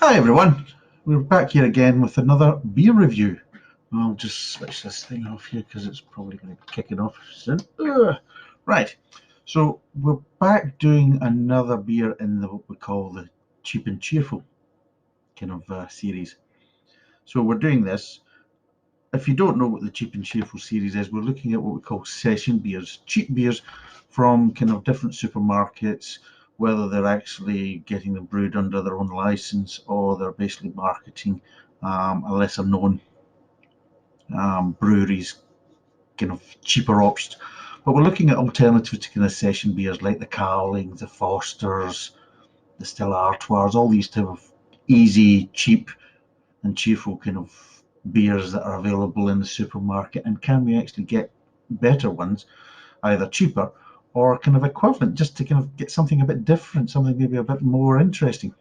Hi everyone, we're back here again with another beer review. I'll just switch this thing off here because it's probably going to be kicking off soon. Right, so we're back doing another beer in what we call the cheap and cheerful kind of series. So we're doing this. If you don't know what the cheap and cheerful series is, we're looking at what we call session beers, cheap beers from kind of different supermarkets, whether they're actually getting them brewed under their own license or they're basically marketing a lesser known breweries kind of cheaper options. But we're looking at alternatives to kind of session beers like the Carlings, the Fosters, the Stella Artois, all these type of easy, cheap and cheerful kind of beers that are available in the supermarket, and can we actually get better ones, either cheaper or kind of equivalent, just to kind of get something a bit different, something maybe a bit more interesting.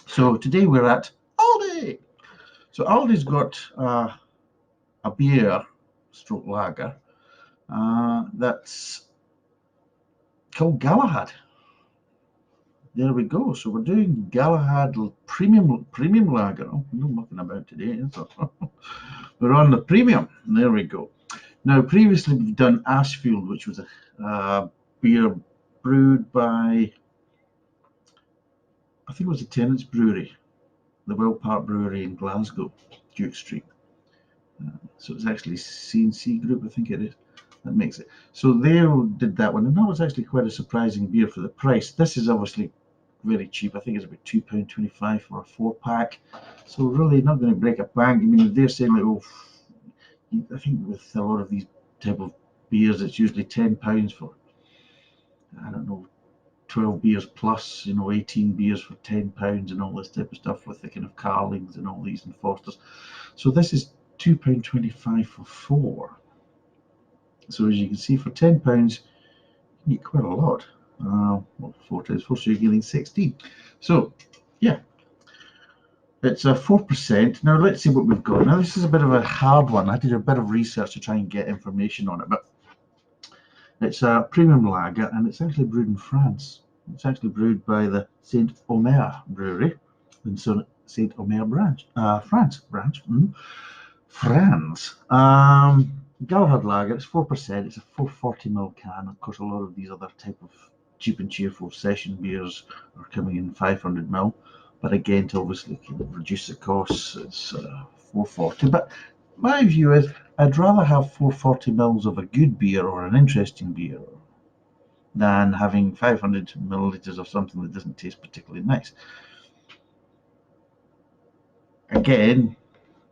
So today we're at Aldi. So Aldi's got a beer stroke lager that's called Galahad. There we go. So we're doing Galahad premium lager. Oh, no mucking about today. We're on the premium. There we go. Now, previously we've done Ashfield, which was a beer brewed by, I think it was the Tennant's Brewery, the Well Park Brewery in Glasgow, Duke Street. So it's actually C&C Group, I think it is. That makes it. So they did that one, and that was actually quite a surprising beer for the price. This is obviously very cheap. I think it's about £2.25 for a 4-pack. So really not going to break a bank. I mean, they're saying like, oh, I think with a lot of these type of beers, it's usually £10 for, I don't know, 12 beers plus, 18 beers for £10 and all this type of stuff with the kind of Carlings and all these and Fosters. So this is £2.25 for 4. So as you can see, for £10, you get quite a lot. Well, 4 times 4, so you're getting 16. So, yeah, it's a 4%. Now, let's see what we've got. Now, this is a bit of a hard one. I did a bit of research to try and get information on it, but it's a premium lager, and it's actually brewed in France. It's actually brewed by the Saint Omer Brewery in Saint Omer branch, France. France. Galahad lager, it's 4%. It's a 440ml can. Of course, a lot of these other type of cheap and cheerful session beers are coming in 500ml. But again, to obviously reduce the costs, it's 440. But my view is, I'd rather have 440ml of a good beer or an interesting beer than having 500 milliliters of something that doesn't taste particularly nice. Again,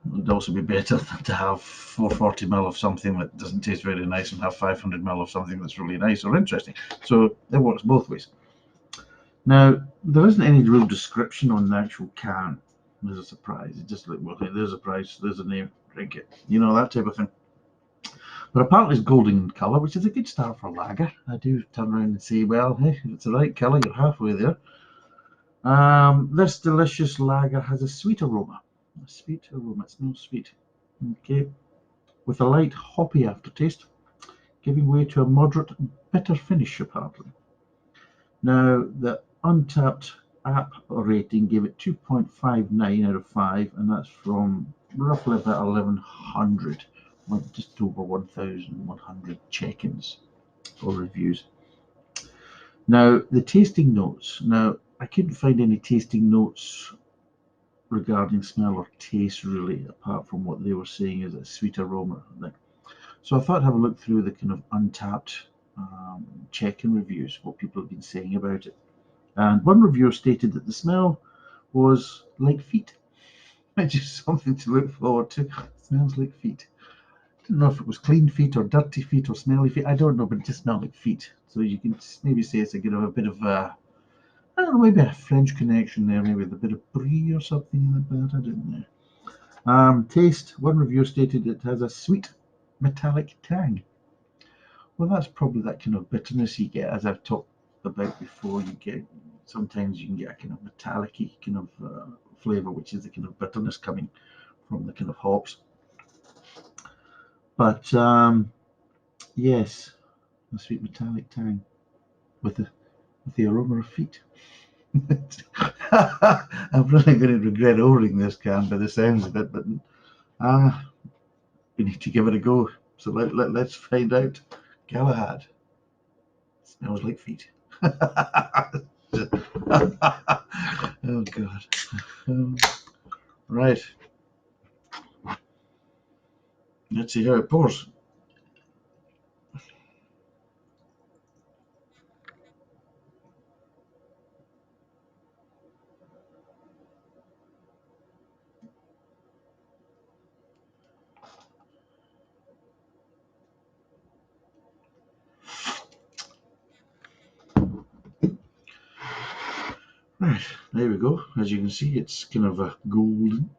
it would also be better to have 440ml of something that doesn't taste very nice and have 500ml of something that's really nice or interesting. So it works both ways. Now, there isn't any real description on the actual can. There's a surprise. It's just like, well, there's a price, there's a name, drink it. That type of thing. But apparently it's golden in colour, which is a good start for lager. I do turn around and say, well, hey, if it's the right colour, you're halfway there. This delicious lager has a sweet aroma. A sweet aroma. It smells sweet. Okay. With a light hoppy aftertaste, giving way to a moderate bitter finish, apparently. Now, the Untapped app rating gave it 2.59 out of 5, and that's from roughly about 1,100, just over 1,100 check-ins or reviews. Now, the tasting notes. Now, I couldn't find any tasting notes regarding smell or taste, really, apart from what they were saying is a sweet aroma. So I thought I'd have a look through the kind of Untapped check-in reviews, what people have been saying about it. And one reviewer stated that the smell was like feet, which is something to look forward to. It smells like feet. I don't know if it was clean feet or dirty feet or smelly feet. I don't know, but it just smelled like feet. So you can maybe say it's a bit of a, I don't know, maybe a French connection there, maybe with a bit of brie or something like that. I don't know. Taste. One reviewer stated it has a sweet metallic tang. Well, that's probably that kind of bitterness you get, as I've talked about before. Sometimes you can get a kind of metallic-y kind of flavour, which is the kind of bitterness coming from the kind of hops. But yes, a sweet metallic tang with the aroma of feet. I'm really going to regret ordering this can by the sounds of it, but we need to give it a go. So let's find out. Galahad. Smells like feet. Oh God. Right. Let's see how it pours. Right, there we go. As you can see, it's kind of a golden.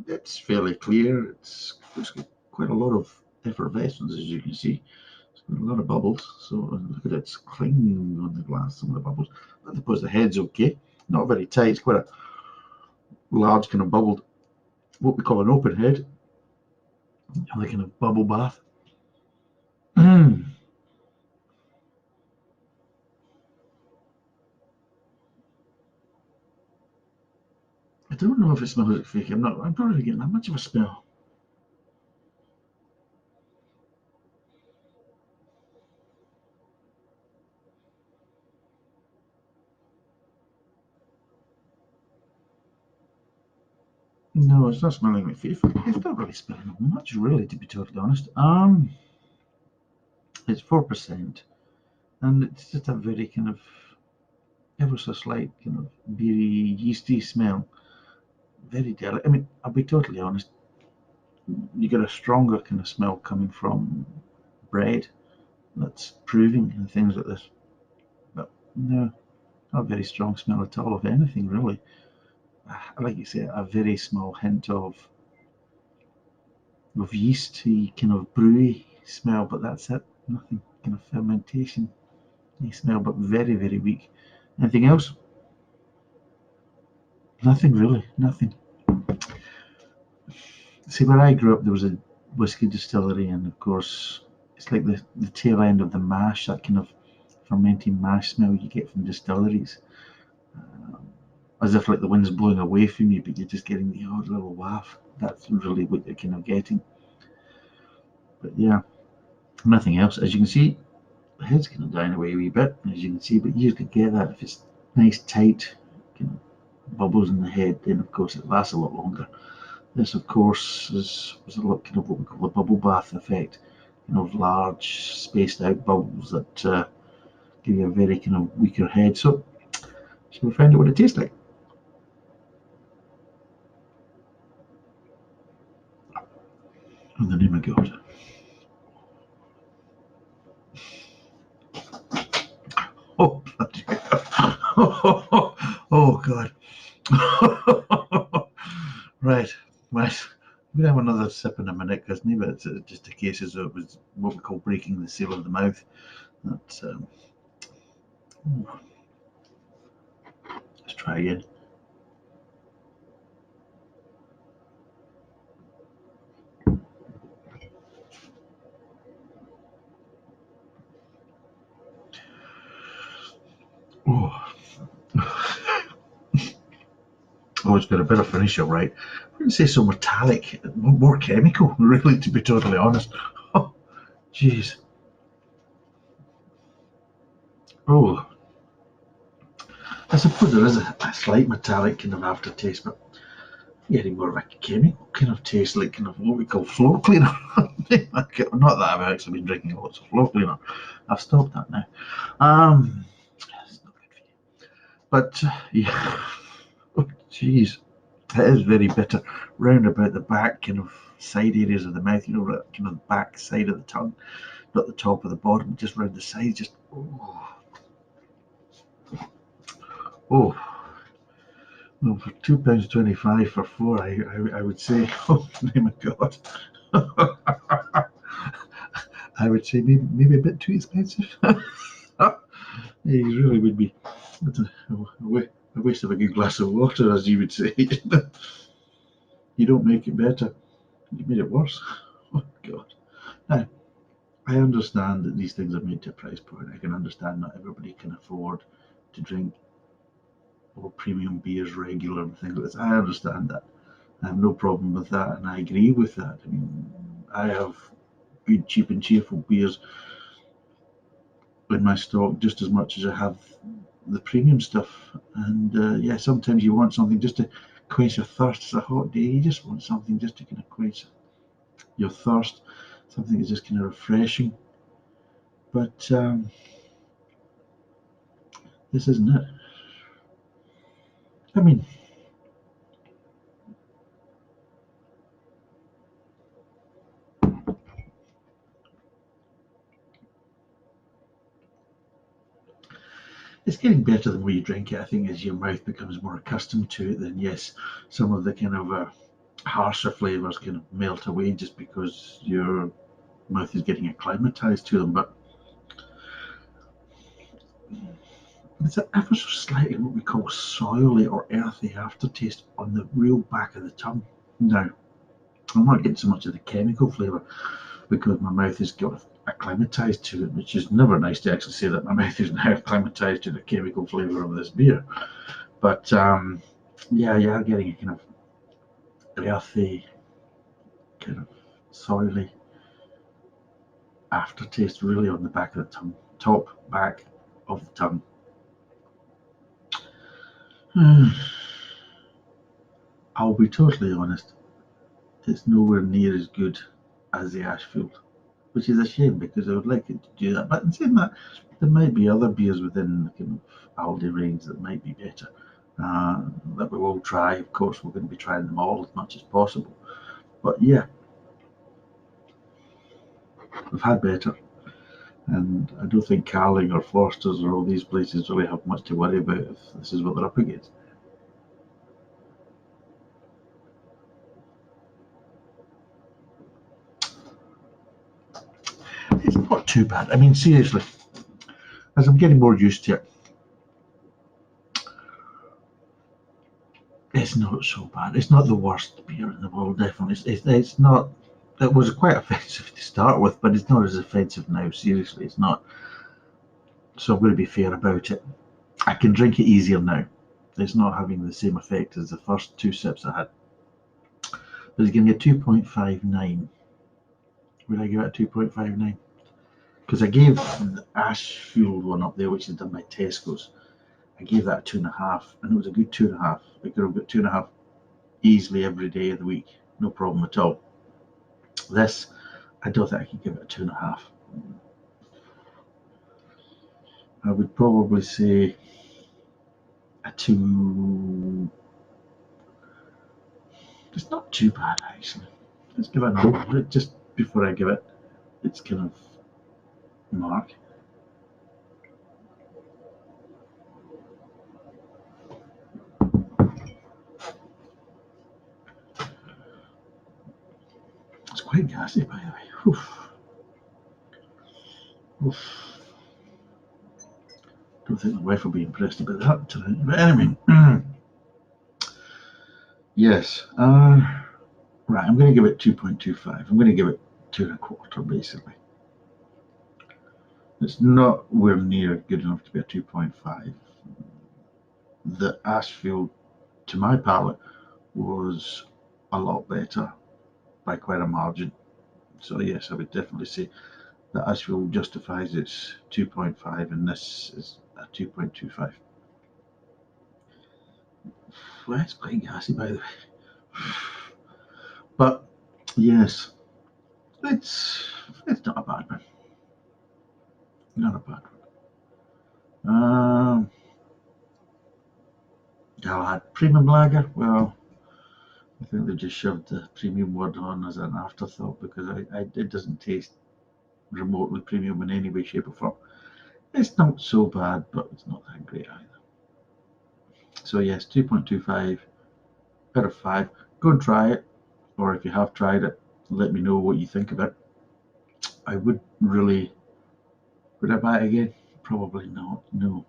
It's fairly clear. It's got quite a lot of effervescence, as you can see. It's got a lot of bubbles. So look at it, it's clinging on the glass, some of the bubbles. I suppose the head's okay. Not very tight. It's quite a large kind of bubbled, what we call an open head. Another kind of bubble bath. I don't know if it smells like fake. I'm not really getting that much of a smell. No, it's not smelling like fake. It's not really smelling much, really, to be totally honest. It's 4%, and it's just a very kind of ever so slight kind of beery, yeasty smell. Very delicate. I mean, I'll be totally honest. You get a stronger kind of smell coming from bread that's proving and things like this. But no, not a very strong smell at all of anything really. Like you say, a very small hint of yeasty kind of brewy smell, but that's it. Nothing kind of fermentation smell, but very very weak. Anything else? Nothing really. Nothing. See, where I grew up, there was a whiskey distillery, and of course, it's like the tail end of the mash, that kind of fermenting mash smell you get from distilleries. Um, as if like the wind's blowing away from you, but you're just getting the odd little waft. That's really what you're kind of getting. But yeah, nothing else. As you can see, the head's kind of dying away a wee bit, as you can see, but you could get that if it's nice, tight, kind of bubbles in the head, then of course it lasts a lot longer. This, of course, is a lot kind of what we call the bubble bath effect, large, spaced out bubbles that give you a very kind of weaker head. So, shall we find out what it tastes like? In the name of God. Oh, bloody hell. Oh, God. Right, right. We'll have another sip in a minute because maybe it's just a case as it was what we call breaking the seal of the mouth. That, let's try again. Oh, oh, it's got a bit of finish, all right. I wouldn't say so metallic, more chemical, really, to be totally honest. Oh, jeez. Oh, I suppose there is a slight metallic kind of aftertaste, but getting more of a chemical kind of taste, like kind of what we call floor cleaner. Not that I've actually been drinking lots of floor cleaner. I've stopped that now. It's not good for you. But yeah, oh, jeez, it is very bitter. Round about the back, kind of side areas of the mouth, kind of the back side of the tongue, not the top of the bottom, just round the sides. Just oh. Well, for £2.25 for four, I would say, oh, name of God, I would say maybe a bit too expensive. You really would be. It's a waste of a good glass of water, as you would say. You don't make it better, you made it worse. Oh, God. Now, I understand that these things are made to a price point. I can understand not everybody can afford to drink or premium beers regular and things like this. I understand that. I have no problem with that, and I agree with that. I mean, I have good, cheap, and cheerful beers in my stock just as much as I have the premium stuff. And yeah, sometimes you want something just to quench your thirst. It's a hot day, you just want something just to kind of quench your thirst, something that's just kind of refreshing. But this isn't it. I mean, it's getting better the more you drink it. I think as your mouth becomes more accustomed to it, then yes, some of the kind of harsher flavours kind of melt away just because your mouth is getting acclimatized to them. But it's ever so slightly what we call soily or earthy aftertaste on the real back of the tongue. Now, I'm not getting so much of the chemical flavour because my mouth is got acclimatized to it, which is never nice to actually say that my mouth is now acclimatized to the chemical flavour of this beer. But yeah, you are getting a kind of earthy, kind of soily aftertaste really on the back of the tongue, top, back of the tongue. I'll be totally honest, it's nowhere near as good as the Ashfield, which is a shame because I would like it to do that. But in saying that, there might be other beers within the kind of Aldi range that might be better. That we will try. Of course, we're going to be trying them all as much as possible. But yeah, we've had better. And I don't think Carling or Foster's or all these places really have much to worry about if this is what they're up against. It's not too bad. I mean, seriously, as I'm getting more used to it, it's not so bad. It's not the worst beer in the world, definitely. It's not. It was quite offensive to start with, but it's not as offensive now. Seriously, it's not. So I'm going to be fair about it. I can drink it easier now. It's not having the same effect as the first two sips I had. But it's giving me a 2.59. Would I give it a 2.59? Because I gave the Ashfield one up there, which is done by Tesco's. I gave that a 2.5, and it was a good 2.5. I could have got 2.5 easily every day of the week, no problem at all. This, I don't think I can give it a 2.5. I would probably say a 2. It's not too bad actually. Let's give it another. Just before I give it its kind of mark. It's quite gassy, by the way. Oof. Oof. Don't think my wife will be impressed about that tonight. But anyway, yes. Right, I'm going to give it 2.25. I'm going to give it 2.25 basically. It's nowhere near good enough to be a 2.5. The Ashfield, to my palate, was a lot better by quite a margin. So yes, I would definitely say that Ashfield justifies its 2.5 and this is a 2.25. Well, it's quite gassy by the way. But yes, it's not a bad one. Not a bad one. Galahad Premium Lager. Well, I think they just shoved the premium word on as an afterthought because it doesn't taste remotely premium in any way, shape, or form. It's not so bad, but it's not that great either. So yes, 2.25 out of 5. Go and try it, or if you have tried it, let me know what you think of it. I would really. Would I buy it again? Probably not. No.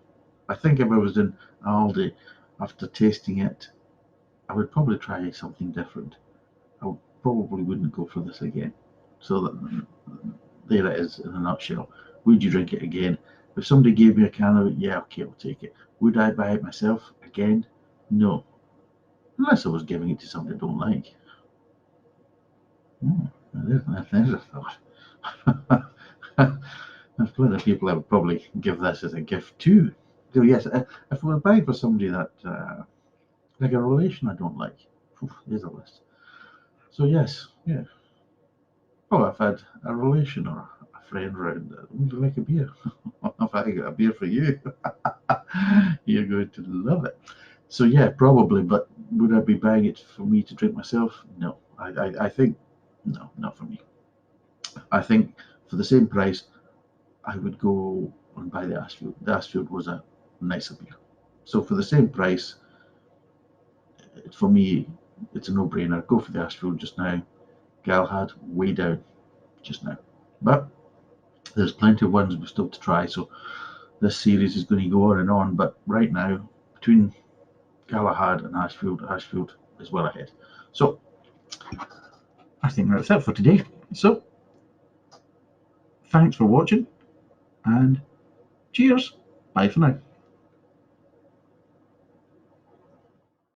I think if I was in Aldi after tasting it, I would probably try something different. I probably wouldn't go for this again. So that, there it is in a nutshell. Would you drink it again? If somebody gave me a can of it, yeah, okay, I'll take it. Would I buy it myself again? No. Unless I was giving it to somebody I don't like. There's a thought. There's plenty of people I would probably give this as a gift to. So yes, if I were buying for somebody that, like a relation I don't like, there's a list. So yes, yeah. Oh, I've had a relation or a friend around. Would you like a beer? If I got a beer for you, you're going to love it. So yeah, probably. But would I be buying it for me to drink myself? No. I think no, not for me. I think for the same price, I would go and buy the Ashfield. The Ashfield was a nicer beer. So for the same price, for me, it's a no-brainer. Go for the Ashfield just now. Galahad way down just now. But there's plenty of ones we've still to try. So this series is going to go on and on. But right now, between Galahad and Ashfield is well ahead. So I think that's it for today. So thanks for watching and cheers. Bye for now.